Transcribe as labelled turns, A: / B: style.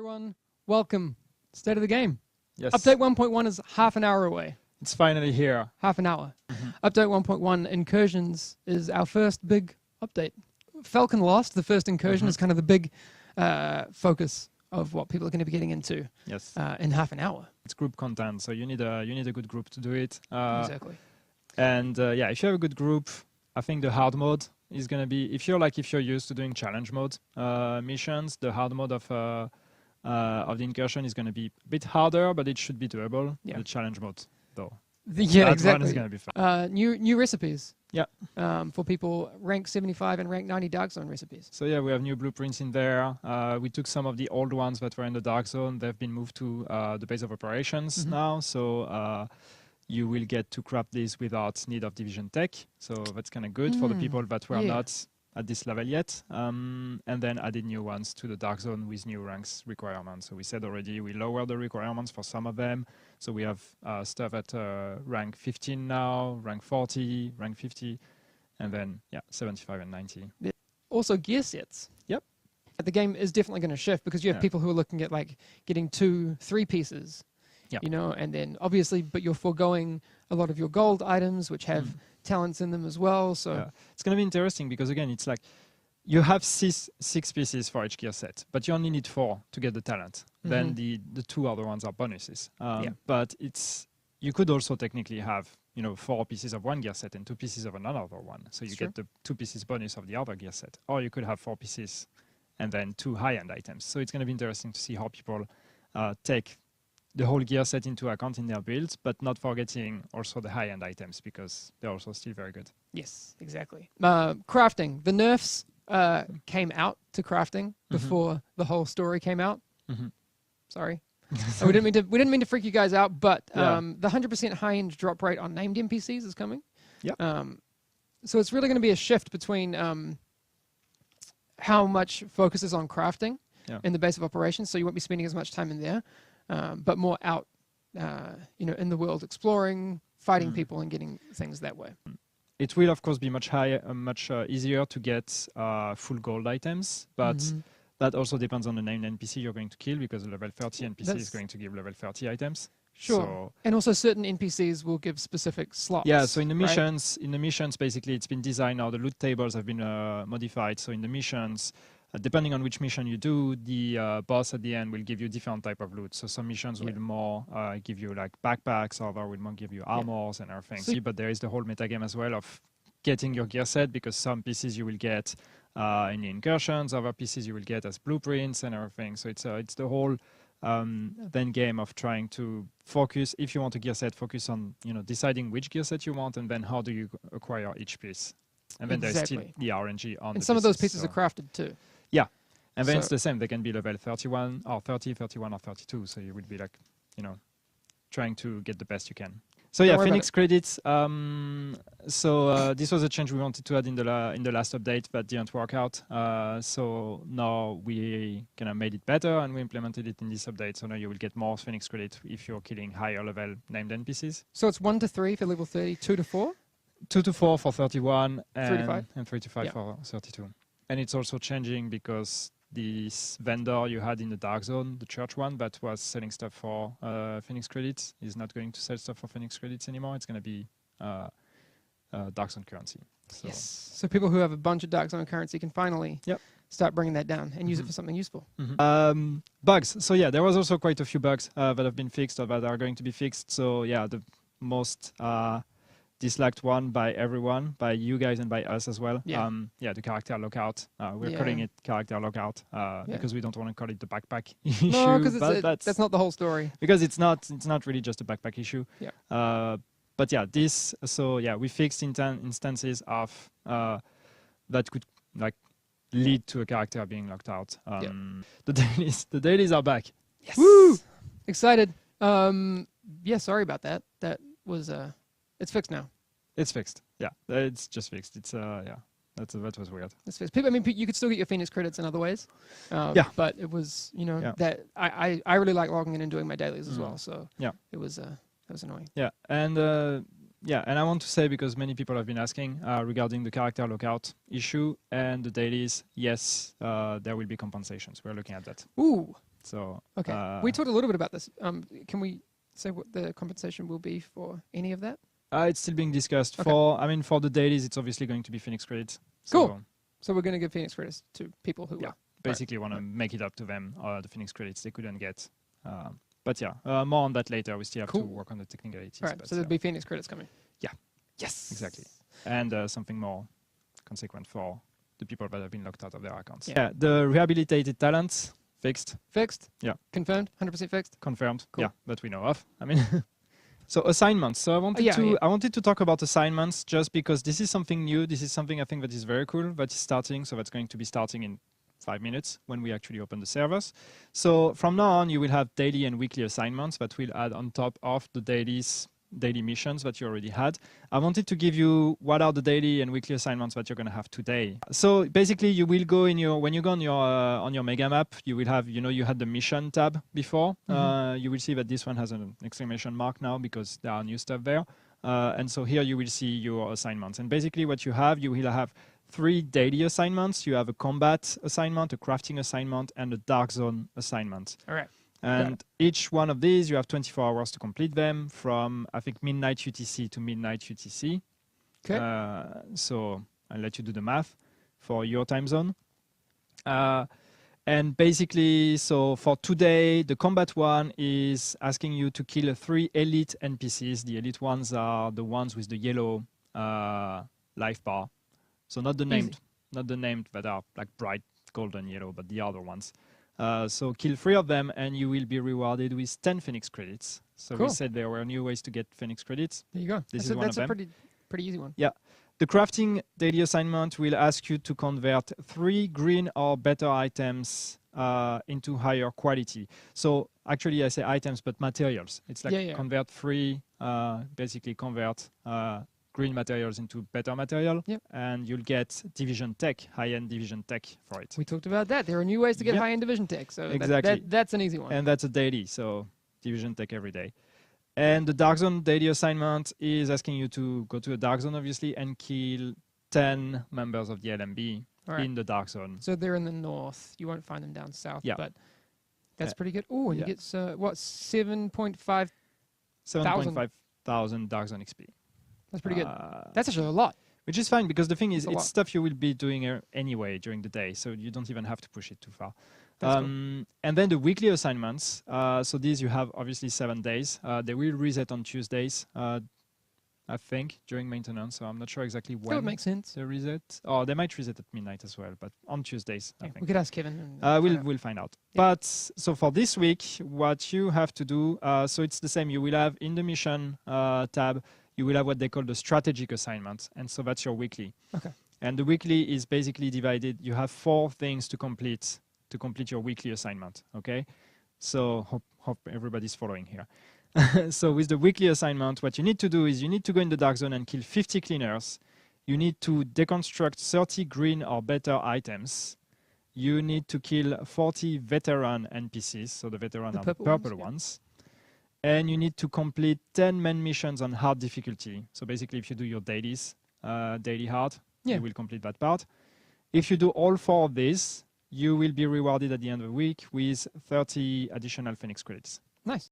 A: Everyone, welcome. State of the game.
B: Yes.
A: Update 1.1 is half an hour away.
B: It's finally here.
A: Half an hour. Update 1.1 Incursions is our first big update. Falcon Lost, the first Incursion, is kind of the big focus of what people are going to be getting into.
B: Yes.
A: In half an hour.
B: It's group content, so you need a good group to do it.
A: Exactly.
B: And yeah, if you have a good group, I think the hard mode is going to be, if you're used to doing challenge mode missions, the hard mode of the Incursion is going to be a bit harder, but it should be doable.
A: Yeah.
B: The challenge mode, though.
A: Yeah,
B: that
A: exactly.
B: one is going to be fun.
A: New recipes.
B: Yeah.
A: For people rank 75 and rank 90 Dark Zone recipes.
B: So yeah, we have new blueprints in there. We took some of the old ones that were in the Dark Zone. They've been moved to the base of operations now. So you will get to craft this without need of division tech. So that's kind of good for the people that were not at this level yet. And then added new ones to the Dark Zone with new ranks requirements. So we said already we lowered the requirements for some of them. So we have stuff at rank 15 now, rank 40, rank 50, and then 75 and 90.
A: Also gear sets.
B: Yep.
A: The game is definitely going to shift because you have people who are looking at like getting 2-3 pieces. You know, and then obviously, but you're foregoing a lot of your gold items, which have talents in them as well. So
B: it's going to be interesting because again, it's like you have six pieces for each gear set, but you only need 4 to get the talent. Then the 2 other ones are bonuses. But you could also technically have 4 pieces of one gear set and 2 pieces of another one. So you get the 2 pieces bonus of the other gear set, or you could have 4 pieces and then 2 high-end items. So it's going to be interesting to see how people take the whole gear set into account in their builds, but not forgetting also the high-end items because they're also still very good.
A: Yes, exactly. Crafting. The nerfs came out to crafting before the whole story came out. Sorry. we didn't mean to freak you guys out, but the 100% high-end drop rate on named NPCs is coming.
B: Yep.
A: So it's really going to be a shift between how much focus is on crafting in the base of operations, so you won't be spending as much time in there. But more out, in the world, exploring, fighting people, and getting things that way.
B: It will, of course, be much easier to get full gold items, but that also depends on the named NPC you're going to kill because a level 30 NPC is going to give level 30 items.
A: Sure.
B: So,
A: and also certain NPCs will give specific slots.
B: Yeah, so in the missions, basically, it's been designed now. The loot tables have been modified. So in the missions, depending on which mission you do, the boss at the end will give you different type of loot. So some missions will more give you like backpacks, other will more give you armors and everything. So, but there is the whole metagame as well of getting your gear set because some pieces you will get in the incursions, other pieces you will get as blueprints and everything. So it's the whole then game of trying to focus. If you want a gear set, focus on deciding which gear set you want and then how do you acquire each piece. And then there's still the RNG on.
A: And some of those pieces are crafted too.
B: Yeah. And then it's the same. They can be level 31 or 30, 31 or 32. So you would be like, trying to get the best you can. So yeah, Phoenix credits. This was a change we wanted to add in the last update that didn't work out. So now we kind of made it better and we implemented it in this update. So now you will get more Phoenix credit if you're killing higher level named NPCs.
A: So it's 1 to 3 for level 30, 2 to 4?
B: 2 to 4 for 31
A: 3 to 5?
B: And 3 to 5 for 32. And it's also changing because this vendor you had in the Dark Zone, the church one that was selling stuff for Phoenix credits, is not going to sell stuff for Phoenix credits anymore. It's going to be Dark Zone currency. So.
A: Yes. So people who have a bunch of Dark Zone currency can finally start bringing that down and use it for something useful.
B: Bugs. So yeah, there was also quite a few bugs that have been fixed or that are going to be fixed. So yeah, the most disliked one by everyone, by you guys and by us as well. The character lockout. We're calling it character lockout because we don't want to call it the backpack issue.
A: No, because that's not the whole story.
B: Because it's not really just a backpack issue. But yeah, we fixed instances of that could like lead to a character being locked out. The dailies are back.
A: Yes. Woo! Excited. Sorry about that. That was it's fixed now.
B: It's fixed. Yeah, it's just fixed. It's that was weird.
A: It's fixed. People, you could still get your Phoenix credits in other ways. But it was, that I really like logging in and doing my dailies as well. So it was annoying.
B: Yeah, and Yeah, and I want to say, because many people have been asking regarding the character lockout issue and the dailies, yes, there will be compensations. We're looking at that.
A: Ooh.
B: So
A: Okay. We talked a little bit about this. Can we say what the compensation will be for any of that?
B: It's still being discussed.
A: Okay.
B: For the dailies, it's obviously going to be Phoenix credits.
A: Cool. So we're going to give Phoenix credits to people who
B: basically want to make it up to them, the Phoenix credits they couldn't get. But yeah, more on that later. We still have to work on the technicalities.
A: All right, so there'll be Phoenix credits coming.
B: Yeah.
A: Yes.
B: Exactly. And something more consequent for the people that have been locked out of their accounts. Yeah, the rehabilitated talents, fixed.
A: Fixed?
B: Yeah.
A: Confirmed? 100% fixed?
B: Confirmed.
A: Cool.
B: Yeah, that we know of. I mean, so assignments. So I wanted to talk about assignments just because this is something new. This is something I think that is very cool that is starting. So that's going to be starting in 5 minutes when we actually open the servers. So from now on, you will have daily and weekly assignments that will add on top of the daily missions that you already had. I wanted to give you what are the daily and weekly assignments that you're going to have today. So basically, you will go when you go on your mega map, you will have, you had the mission tab before. You will see that this one has an exclamation mark now because there are new stuff there. And so here you will see your assignments. And basically what you will have 3 daily assignments. You have a combat assignment, a crafting assignment, and a dark zone assignment.
A: All right.
B: And each one of these, you have 24 hours to complete them from, I think, midnight UTC to midnight UTC.
A: Okay.
B: So I'll let you do the math for your time zone. And basically, so for today, the combat one is asking you to kill 3 elite NPCs. The elite ones are the ones with the yellow life bar. So not the named that are like bright golden yellow, but the other ones. So kill 3 of them, and you will be rewarded with 10 Phoenix credits. So we said there were new ways to get Phoenix credits.
A: There you go.
B: This is one of them.
A: That's a pretty easy one.
B: Yeah. The crafting daily assignment will ask you to convert 3 green or better items into higher quality. So actually, I say items, but materials. It's like convert 3, basically convert green materials into better material, and you'll get division tech, high-end division tech for it.
A: We talked about that. There are new ways to get high-end division tech, so
B: exactly.
A: That's an easy one.
B: And that's a daily, so division tech every day. And the dark zone daily assignment is asking you to go to a dark zone, obviously, and kill 10 members of the LMB in the dark zone.
A: So they're in the north. You won't find them down south, but that's pretty good. Oh, and you get, what, 7.5
B: thousand dark zone XP.
A: That's pretty good. That's actually a lot.
B: Which is fine, because the thing is, it's stuff you will be doing anyway during the day, so you don't even have to push it too far.
A: Cool.
B: And then the weekly assignments, so these you have obviously 7 days. They will reset on Tuesdays, I think, during maintenance, so I'm not sure exactly when.
A: That would make sense.
B: The reset. Oh, they might reset at midnight as well, but on Tuesdays, I think.
A: We could ask Kevin.
B: We'll find out. But so for this week, what you have to do, so it's the same. You will have in the mission tab, you will have what they call the strategic assignment, and so that's your weekly.
A: Okay. And
B: the weekly is basically divided. You have 4 things to complete your weekly assignment. Okay, so hope everybody's following here. So with the weekly assignment, what you need to do is you need to go in the dark zone and kill 50 cleaners. You need to deconstruct 30 green or better items. You need to kill 40 veteran NPCs, so the veteran are the purple ones. And you need to complete 10 main missions on hard difficulty. So basically, if you do your dailies, daily hard, you will complete that part. If you do all 4 of these, you will be rewarded at the end of the week with 30 additional Phoenix credits.
A: Nice.